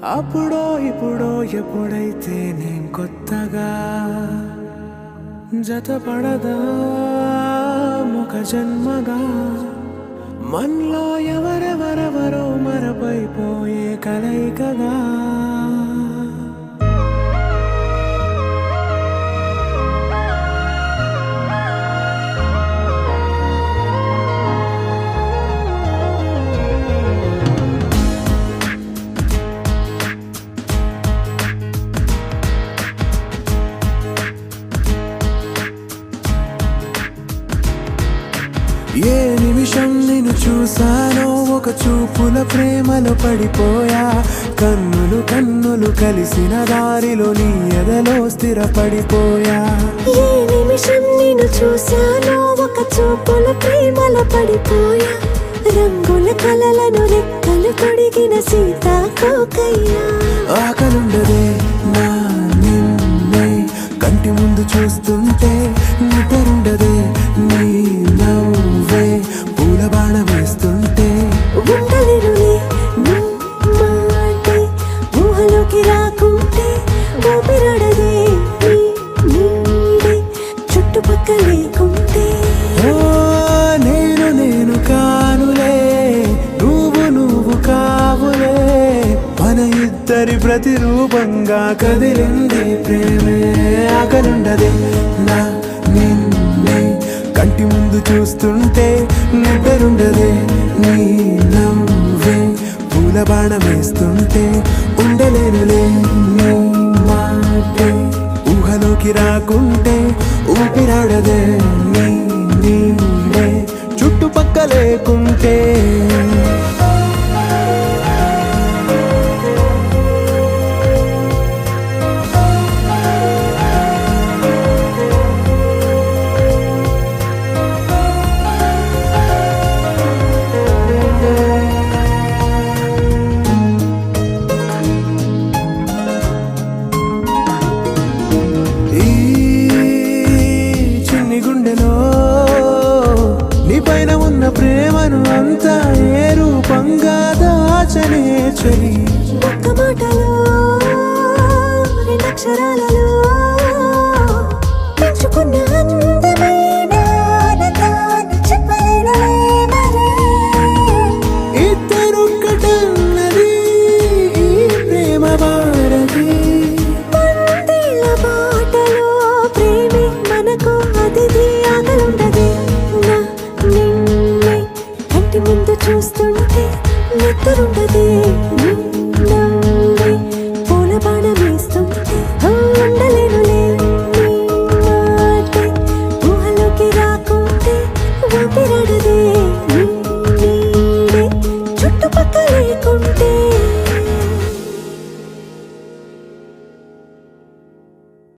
అప్పుడో ఇప్పుడో ఎప్పుడైతే నేను కొత్తగా జతపడదా ముఖ జన్మగా మనలో ఎవరెవరెవరో మరపైపోయే కలయికగా ఏ నిమిషం నిన్ను చూసానో ఒక చూపుల ప్రేమలో పడిపోయా కన్నులు కన్నులు కలిసిన దారిలో నీ ఎదలో స్థిరపడిపోయా ఏ నిమిషం నిన్ను చూసానో ఒక చూపుల ప్రేమలో పడిపోయా రంగుల కలలను రెక్కలు తొడిగిన సీతాకోకయ్యా ఆకలుండదే నా నిన్నే కంటి ముందు చూస్తుంటే నిద్రుండదే నీ నవ్వే పూల బాణ వేస్తుంటే ఉండలేనులే మాటే ఊహలోకి రాకుంటే ఊపిరాడదే నీడే చుట్టుపక్కల లేకుంటే ఓ నేను నేను కానులే నువ్వు కావులే మన ఇద్దరి ప్రతిరూపంగా కదిలింది ప్రేమే ఆకలుండదే నా నిన్నే కంటి ముందు చూస్తుంటే నిద్రుండదే నీ నవ్వే పూల బాణ వేస్తుంటే ఉండలేనులే నీ మాటే ఊహలోకి రాకుంటే ఊపిరాడదే నీ నీడే చుట్టుపక్క లేకుంటే పైన ఉన్న ప్రేమను అంతా ఏ రూపంగా దాచనే చలి ఒక్క మాటలో రెండక్షరాలలో పెంచుకున్న అందమైన ఆనందాన్ని చెప్పలేనులే మరి. ఇద్దరొక్కటన్నది ఈ ప్రేమ భారతి వందేళ్ల బాటలో ప్రేమే మనకు అతిథి ఆకలుండదే నా నిన్నే కంటి ముందు చూస్తుంటే నిద్రుండదే